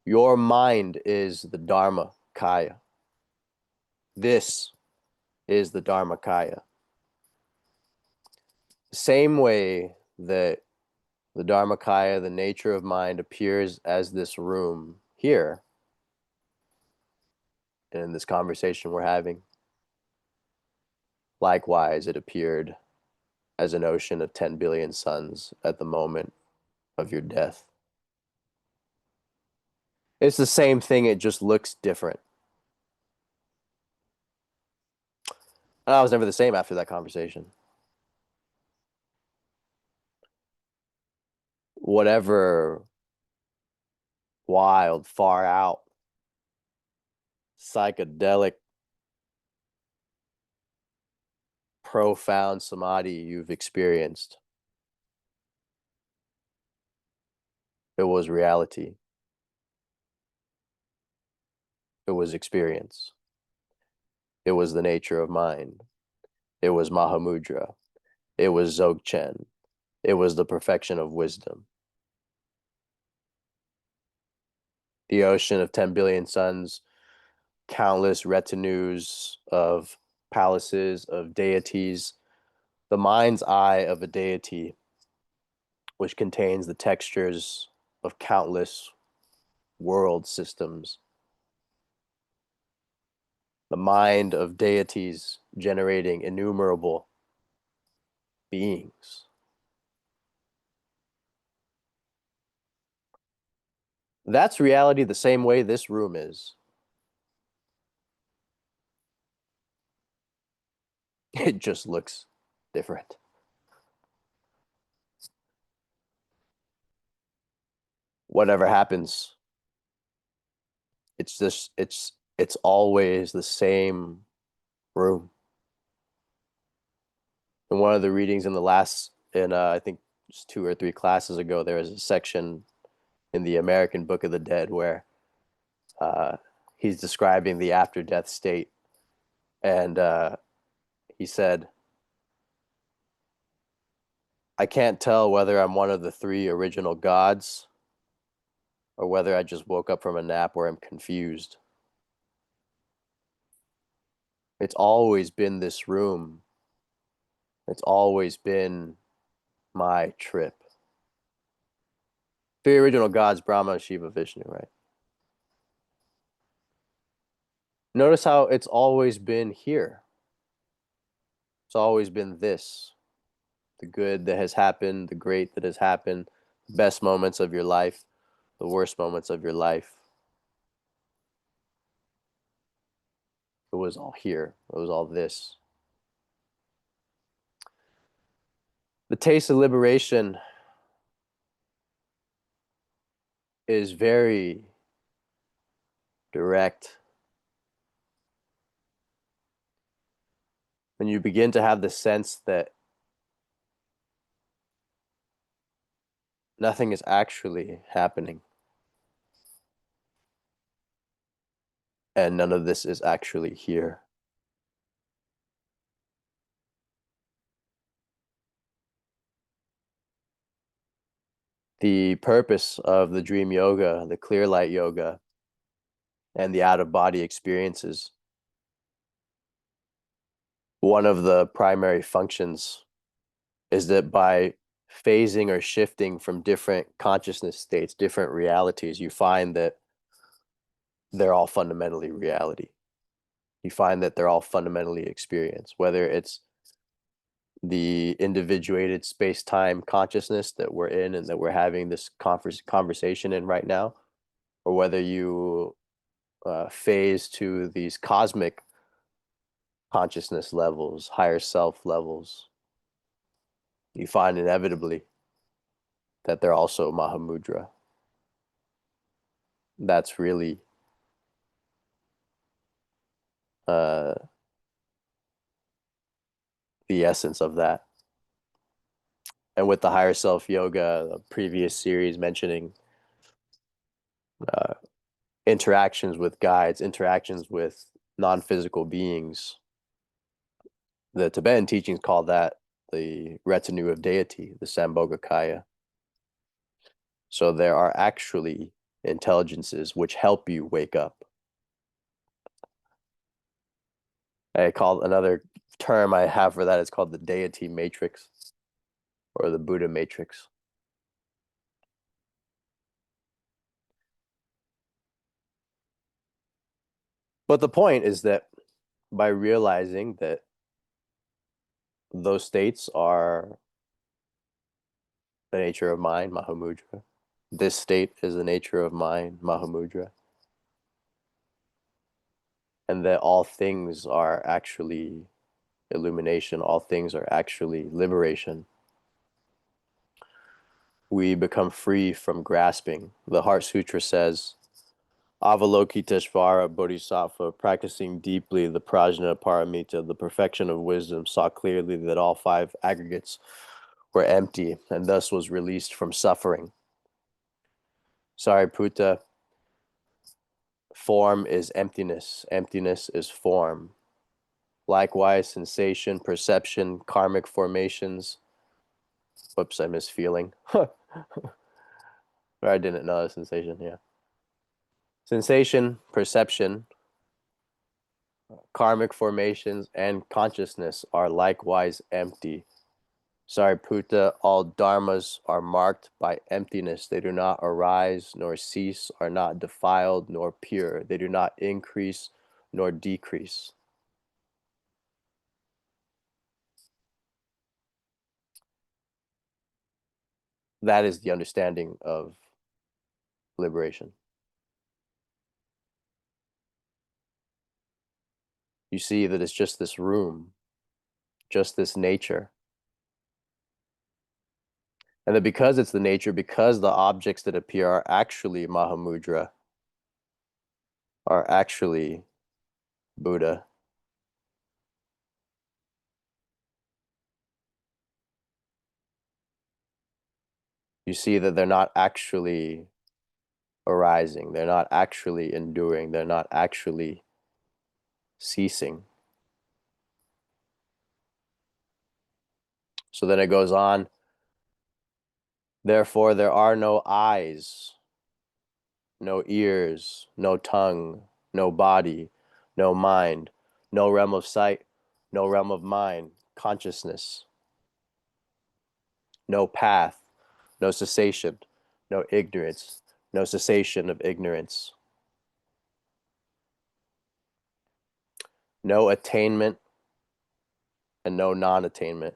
Your mind is the dharma kaya. This is the dharma kaya. Same way that the dharmakaya, the nature of mind, appears as this room here in this conversation we're having. Likewise, it appeared as an ocean of 10 billion suns at the moment of your death. It's the same thing, it just looks different. And I was never the same after that conversation. Whatever wild, far out, psychedelic, profound samadhi you've experienced, it was reality. It was experience. It was the nature of mind. It was Mahamudra. It was Dzogchen. It was the perfection of wisdom. The ocean of 10 billion suns, countless retinues of palaces, of deities, the mind's eye of a deity, which contains the textures of countless world systems. The mind of deities generating innumerable beings. That's reality the same way this room is. It just looks different. Whatever happens, it's always the same room. In one of the readings in the last, in I think just 2 or 3 classes ago, there was a section in the American Book of the Dead where uh, he's describing the after death state, and he said, I can't tell whether I'm one of the 3 original gods or whether I just woke up from a nap where I'm confused. It's always been this room. It's always been my trip. 3 original gods, Brahma, Shiva, Vishnu, right? Notice how it's always been here. always been this. The good that has happened, the great that has happened, the best moments of your life, the worst moments of your life. It was all here. It was all this. The taste of liberation is very direct. When you begin to have the sense that nothing is actually happening and none of this is actually here. The purpose of the dream yoga, the clear light yoga, and the out-of-body experiences, one of the primary functions is that by phasing or shifting from different consciousness states, different realities, you find that they're all fundamentally reality. You find that they're all fundamentally experience, whether it's the individuated space-time consciousness that we're in and that we're having this conversation in right now, or whether you phase to these cosmic consciousness levels, higher self levels, you find inevitably that they're also Mahamudra. That's really uh, the essence of that. And with the higher self yoga, the previous series mentioning uh, interactions with guides, interactions with non-physical beings, the Tibetan teachings call that the retinue of deity, the Sambhogakaya. So there are actually intelligences which help you wake up. I call another term I have for that is called the deity matrix or the Buddha matrix. But the point is that by realizing that those states are the nature of mind, Mahamudra, this state is the nature of mind, Mahamudra, and that all things are actually illumination, all things are actually liberation, we become free from grasping. The Heart Sutra says, Avalokiteshvara Bodhisattva, practicing deeply the prajna paramita, the perfection of wisdom, saw clearly that all five aggregates were empty and thus was released from suffering. Sariputta, form is emptiness, emptiness is form. Likewise, sensation, perception, karmic formations. Whoops, I missed feeling. I didn't know sensation, yeah. Sensation, perception, karmic formations, and consciousness are likewise empty. Sariputta, all dharmas are marked by emptiness. They do not arise nor cease, are not defiled nor pure. They do not increase nor decrease. That is the understanding of liberation. You see that it's just this room, just this nature. And that because it's the nature, because the objects that appear are actually Mahamudra, are actually Buddha, you see that they're not actually arising, they're not actually enduring, they're not actually ceasing. So then it goes on, therefore there are no eyes, no ears, no tongue, no body, no mind, no realm of sight, no realm of mind, consciousness, no path, no cessation, no ignorance, no cessation of ignorance, no attainment and no non-attainment.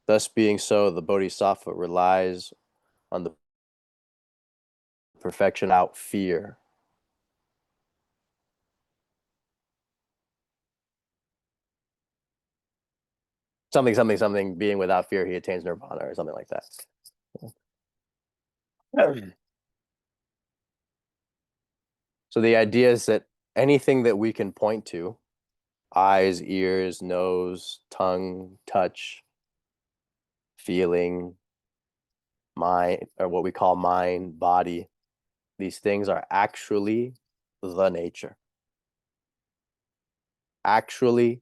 Thus being so, the bodhisattva relies on the perfection out fear. Something, being without fear, he attains nirvana, or something like that. So the idea is that anything that we can point to, eyes, ears, nose, tongue, touch, feeling, mind, or what we call mind, body, these things are actually the nature, actually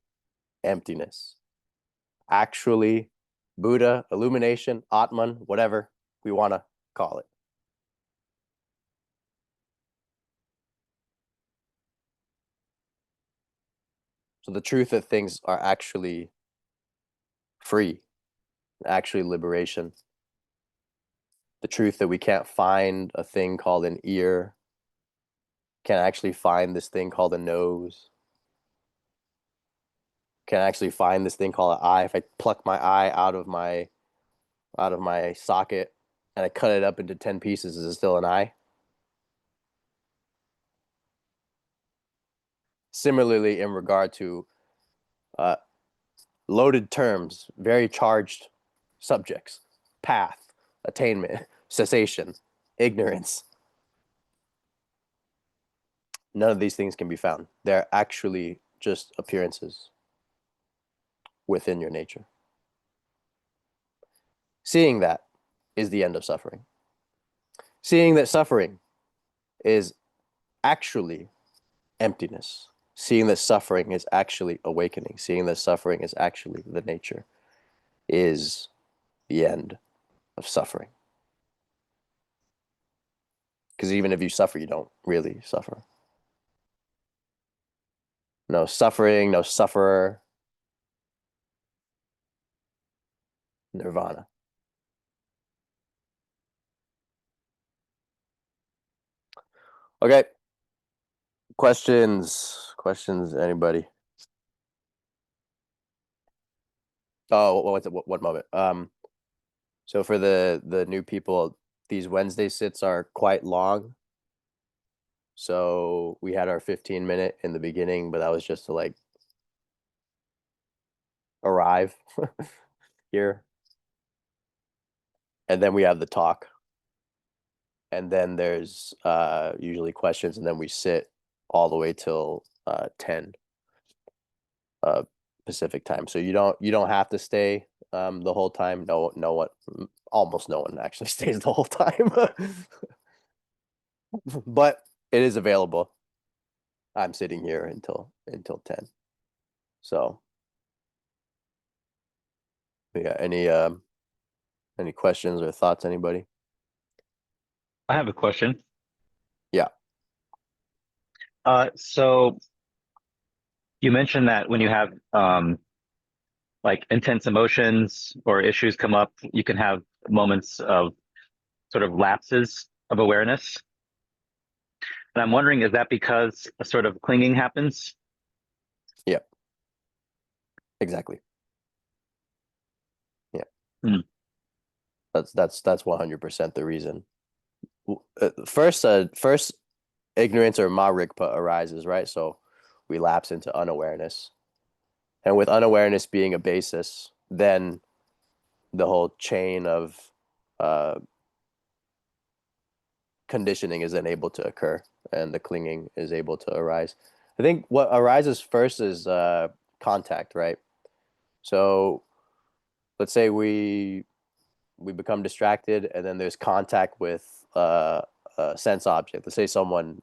emptiness, actually Buddha, illumination, Atman, whatever we want to call it. So the truth that things are actually free, actually liberation. The truth that we can't find a thing called an ear, can't actually find this thing called a nose, can't actually find this thing called an eye. If I pluck my eye out of my socket and I cut it up into 10 pieces, is it still an eye? Similarly, in regard to loaded terms, very charged subjects, path, attainment, cessation, ignorance. None of these things can be found. They're actually just appearances within your nature. Seeing that is the end of suffering. Seeing that suffering is actually emptiness. Seeing that suffering is actually awakening. Seeing that suffering is actually the nature is the end of suffering. Because even if you suffer, you don't really suffer. No suffering, no sufferer. Nirvana. Okay. Questions, anybody? Oh, what moment? So for the new people, these Wednesday sits are quite long. So we had our 15-minute in the beginning, but that was just to like arrive here. And then we have the talk. And then there's usually questions, and then we sit all the way till 10 Pacific time. So you don't have to stay the whole time. Almost no one actually stays the whole time. But it is available. I'm sitting here until 10. So yeah, any questions or thoughts, anybody? I have a question. Yeah. So you mentioned that when you have like intense emotions or issues come up, you can have moments of sort of lapses of awareness. And I'm wondering, is that because a sort of clinging happens? Yeah, exactly. Yeah. Hmm. That's 100% the reason. First ignorance or marikpa arises, right? So we lapse into unawareness. And with unawareness being a basis, then the whole chain of uh, conditioning is then able to occur, and the clinging is able to arise. I think what arises first is contact, right? So let's say we become distracted, and then there's contact with a sense object. Let's say someone's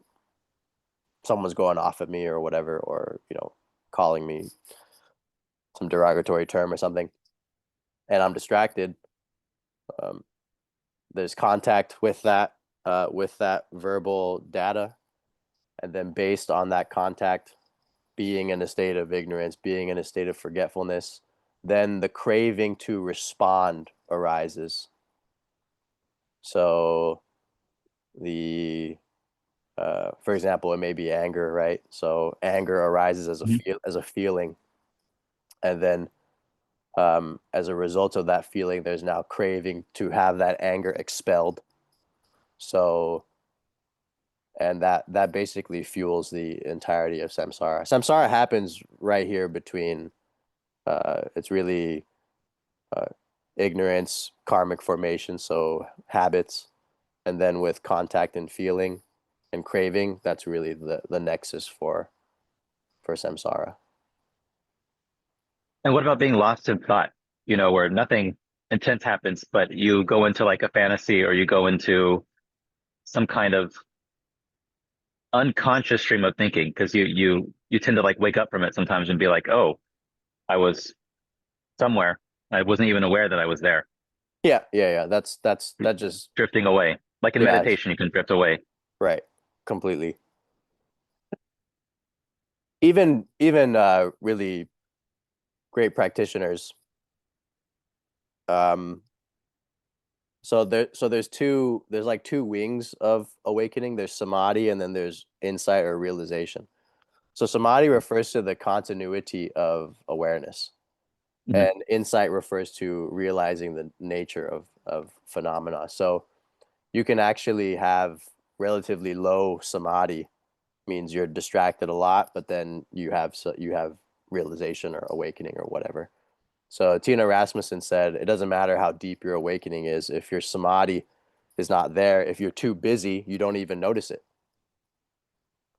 going off at me or whatever, or calling me some derogatory term or something, and I'm distracted. Um, there's contact with that verbal data, and then based on that contact, being in a state of ignorance, being in a state of forgetfulness, then the craving to respond arises. So the for example, it may be anger, right? So anger arises as a Mhm. feeling, and then As a result of that feeling, there's now craving to have that anger expelled. So, and that basically fuels the entirety of samsara. Samsara happens right here between it's really uh, ignorance, karmic formation, so habits, and then with contact and feeling and craving, that's really the nexus for samsara. And what about being lost in thought? Where nothing intense happens, but you go into like a fantasy or you go into some kind of unconscious stream of thinking because you tend to like wake up from it sometimes and be like, oh, I was somewhere. I wasn't even aware that I was there, Yeah. That just drifting away. Like in yeah, meditation, you can drift away. right, completely. Even really great practitioners. Um, there's like two wings of awakening. There's samadhi and then there's insight or realization. So samadhi refers to the continuity of awareness, Mhm. and insight refers to realizing the nature of phenomena. So you can actually have relatively low samadhi, means you're distracted a lot, but then you have realization or awakening or whatever. So Tina Rasmussen said, it doesn't matter how deep your awakening is, if your samadhi is not there, if you're too busy, you don't even notice it.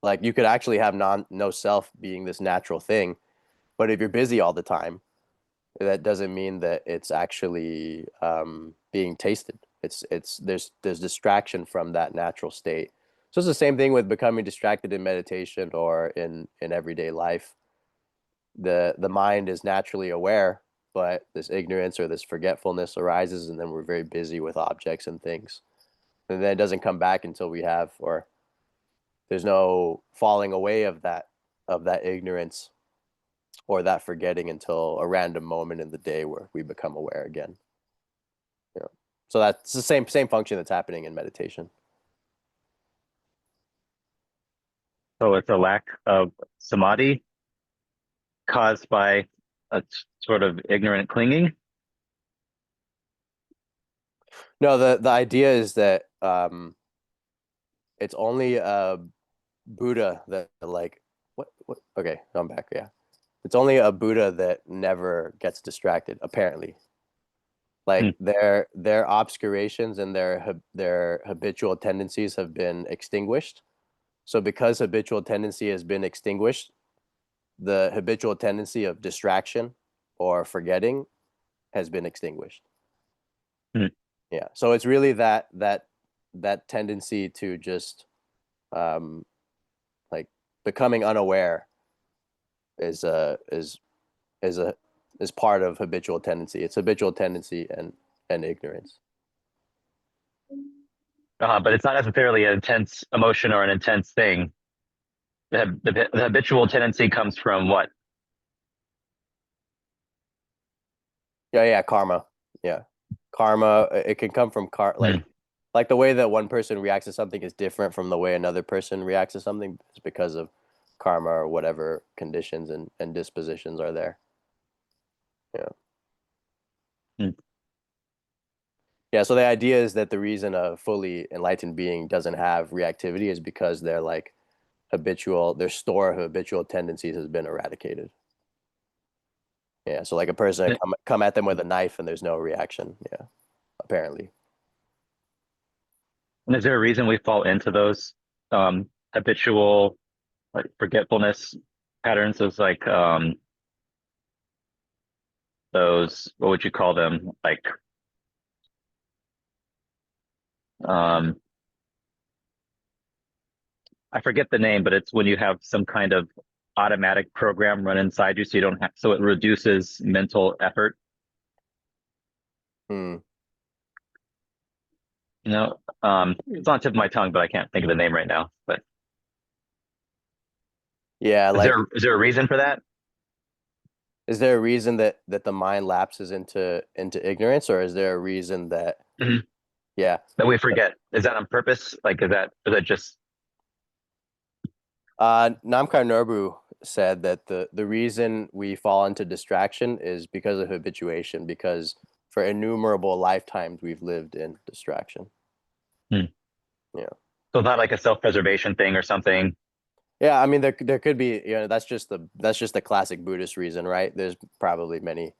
Like you could actually have no self being this natural thing, but if you're busy all the time, that doesn't mean that it's actually being tasted. It's there's distraction from that natural state. So it's the same thing with becoming distracted in meditation or in everyday life. The mind is naturally aware, but this ignorance or this forgetfulness arises, and then we're very busy with objects and things, and then it doesn't come back until we have, or there's no falling away of that ignorance or that forgetting until a random moment in the day where we become aware again. You know? So that's the same function that's happening in meditation. So it's a lack of samadhi caused by a sort of ignorant clinging. No, the idea is that it's only a Buddha that like what okay, I'm back, yeah. It's only a Buddha that never gets distracted, apparently. Hmm. Like their obscurations and their habitual tendencies have been extinguished. So because habitual tendency has been extinguished, the habitual tendency of distraction or forgetting has been extinguished. Hmm. Yeah. So it's really that tendency to just um like becoming unaware is is a is part of habitual tendency. It's habitual tendency and ignorance. But it's not necessarily an intense emotion or an intense thing. The habitual tendency comes from what? Yeah, karma. Yeah. Karma, it can come from Hmm. like the way that one person reacts to something is different from the way another person reacts to something. It's because of karma or whatever conditions and dispositions are there. Yeah. Hmm. Yeah, so the idea is that the reason a fully enlightened being doesn't have reactivity is because their store of habitual tendencies has been eradicated. Yeah, so like a person come at them with a knife and there's no reaction. Yeah, apparently. And is there a reason we fall into those habitual like forgetfulness patterns? Those like those what would you call them? Like um I forget the name, but it's when you have some kind of automatic program run inside you, so you don't have so it reduces mental effort. Hmm. It's on the tip of my tongue, but I can't think of the name right now. But Yeah, like is there a reason for that? is there a reason that the mind lapses into ignorance, or is there a reason that Mhm. yeah. That we forget. Is that on purpose? Like is that just Namkar Norbu said that the reason we fall into distraction is because of habituation, because for innumerable lifetimes we've lived in distraction. Hmm. Yeah. So it's not like a self-preservation thing or something. Yeah, I mean there could be, that's just the classic Buddhist reason, right? There's probably many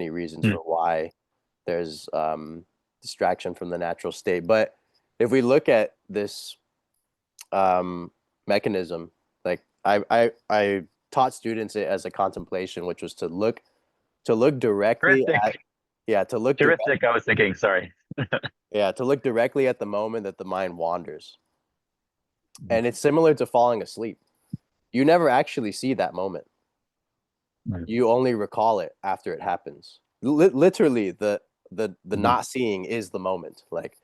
reasons Hmm. for why there's distraction from the natural state. But if we look at this um, mechanism, like I taught students it as a contemplation, which was to look directly at, Heuristic. yeah, to look direct Heuristic, I was thinking, sorry. yeah, to look directly at the moment that the mind wanders. And it's similar to falling asleep. You never actually see that moment. Mhm. You only recall it after it happens. Literally, the Mhm. not seeing is the moment. Like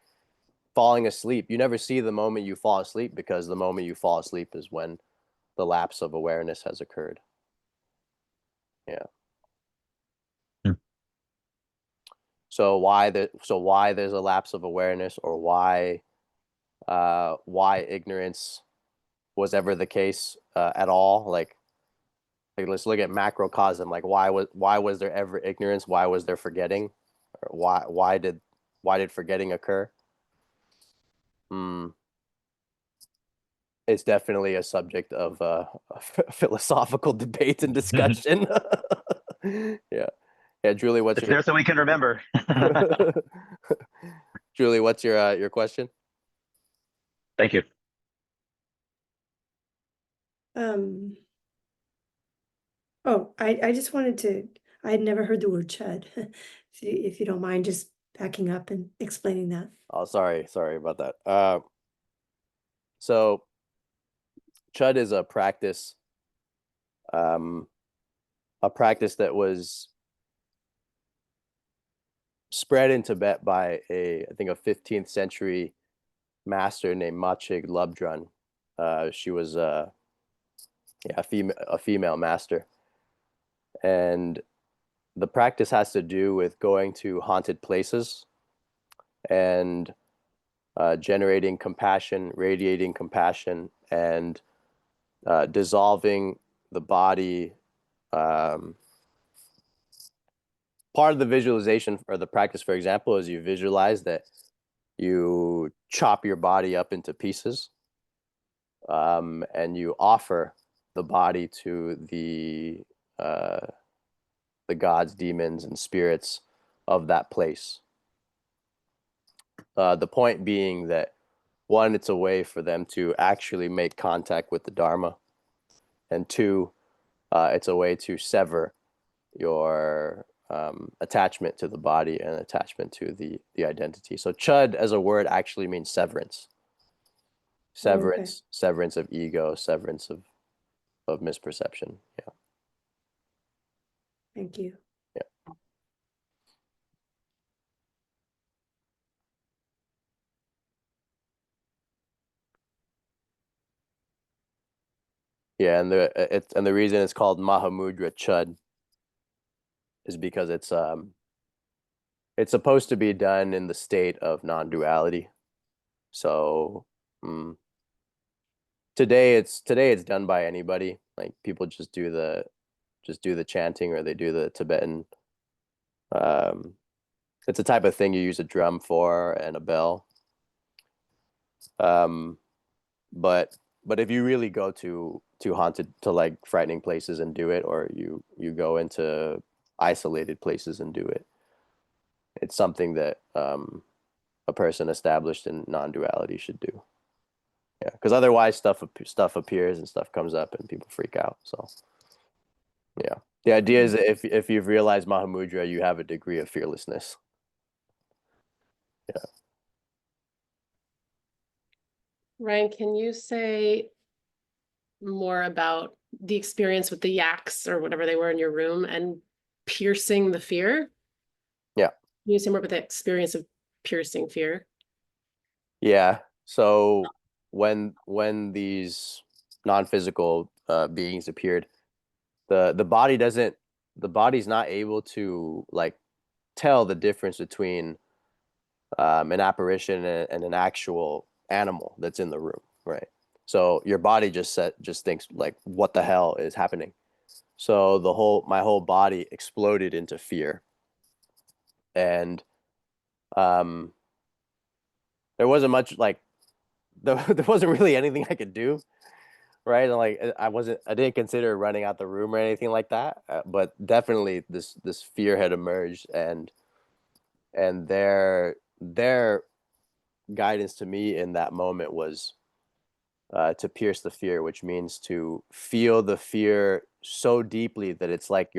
falling asleep, you never see the moment you fall asleep, because the moment you fall asleep is when the lapse of awareness has occurred. Yeah. So why there's a lapse of awareness, or why ignorance was ever the case at all? Like let's look at macrocosm. Like why was there ever ignorance? Why was there forgetting? Or why did forgetting occur? Hmm. It's definitely a subject of philosophical debate and discussion. Yeah. Yeah, Julie, what's It's your there so we can remember. Julie, what's your question? Thank you. Um, oh, I just wanted to, I had never heard the word chud. If you don't mind just backing up and explaining that. Oh, sorry about that. So Chud is um, a practice that was spread in Tibet by I think a 15th century master named Machig Lubdrun. She was yeah, a female master, and the practice has to do with going to haunted places and generating compassion, radiating compassion, and dissolving the body. Um, Part of the visualization or the practice, for example, is you visualize that you chop your body up into pieces, and you offer the body to uh, the gods, demons, and spirits of that place. The point being that, one, it's a way for them to actually make contact with the Dharma, and two, it's a way to sever your attachment to the body and attachment to the identity. So chud as a word actually means severance. Oh, okay, Severance of ego, severance of misperception. Yeah. thank you. Yeah. Yeah, and the reason it's called Mahamudra Chud is because it's supposed to be done in the state of non-duality. So mm, today it's done by anybody. Like people just do the chanting, or they do the Tibetan. Um, it's a type of thing you use a drum for and a bell. Um, but if you really go to haunted, to like frightening places and do it, or you go into isolated places and do it, it's something that a person established in non-duality should do. Yeah, because otherwise stuff appears and stuff comes up and people freak out. So yeah, the idea is that if you've realized Mahamudra, you have a degree of fearlessness. Yeah. Ryan, can you say more about the experience with the yaks or whatever they were in your room and piercing the fear? Yeah. Can you say more about the experience of piercing fear? Yeah. So when these non-physical beings appeared, the body's not able to like tell the difference between an apparition and an actual animal that's in the room, right? So your body just thinks like, what the hell is happening? So my whole body exploded into fear. And um there wasn't much like there wasn't really anything I could do, right? And like I didn't consider running out the room or anything like that, but definitely this fear had emerged, and their guidance to me in that moment was to pierce the fear, which means to feel the fear so deeply that it's like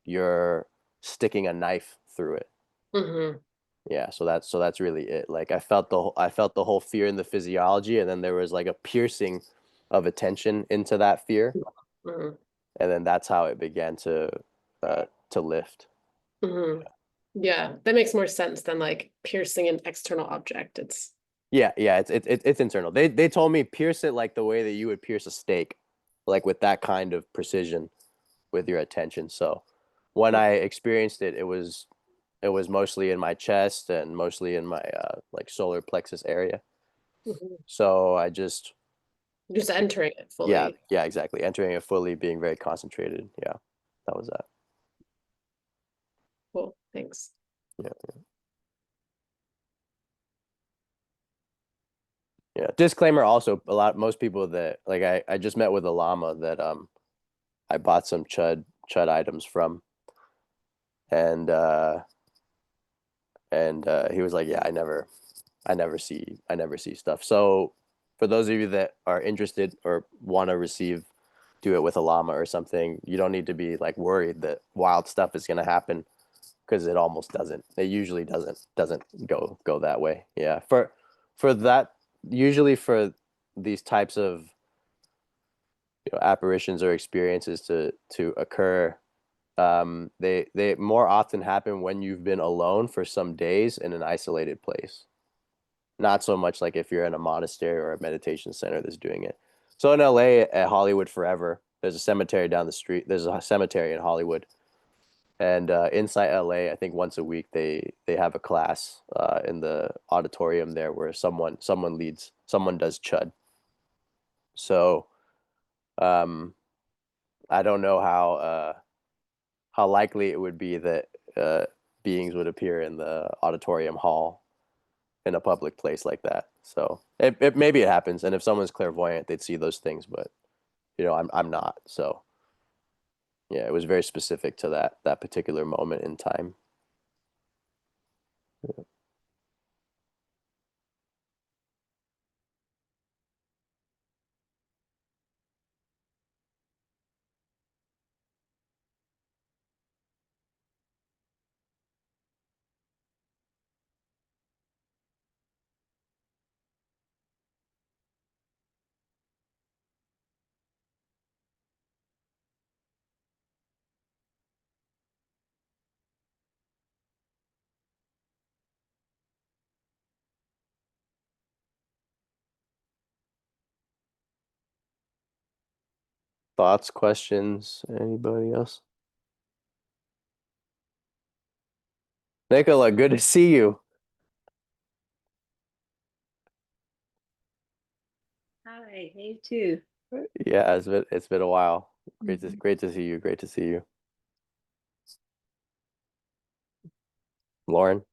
you're sticking a knife through it. Mm-hmm. Yeah, so that's really it. Like I felt the whole fear in the physiology, and then there was like a piercing of attention into that fear, Mm-hmm. and then that's how it began to lift. Mm-hmm. Yeah, that makes more sense than like piercing an external object. It's Yeah, it's internal. They told me pierce it like the way that you would pierce a steak, like with that kind of precision with your attention. So when I experienced it, it was mostly in my chest and mostly in my like solar plexus area. Mhm. So I just Just entering it yeah, fully. yeah, exactly. Entering it fully, being very concentrated. Yeah, that was that. Cool. Thanks. Yeah, yeah. Disclaimer also, most people that like I just met with a lama that I bought some chud items from, and he was like, yeah, I never see stuff. So for those of you that are interested or want to do it with a llama or something, you don't need to be like worried that wild stuff is going to happen, because it almost doesn't. It usually doesn't go that way. Yeah. For that, usually for these types of apparitions or experiences to occur, they more often happen when you've been alone for some days in an isolated place. Not so much like if you're in a monastery or a meditation center that's doing it. So in LA at Hollywood Forever, there's a cemetery down the street. There's a cemetery in Hollywood, and inside LA, I think once a week they have a class in the auditorium there where someone does chud. So um, I don't know how likely it would be that uh, beings would appear in the auditorium hall in a public place like that. So maybe it happens, and if someone's clairvoyant, they'd see those things. But I'm not. So yeah, it was very specific to that particular moment in time. Thoughts, questions, anybody else? Nicola, good to see you. Hi, you too. Yeah, it's been a while. Mhm. Great to see you. Great to see you. Lauren.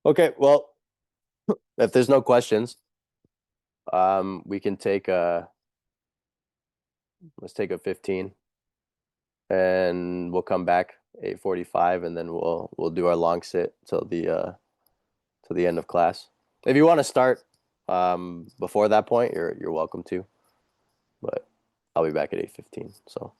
Okay, well, if there's no questions, we can let's take a 15, and we'll come back 8:45, and then we'll do our long sit till the end of class. If you want to start before that point, you're welcome to, but I'll be back at 8:15. So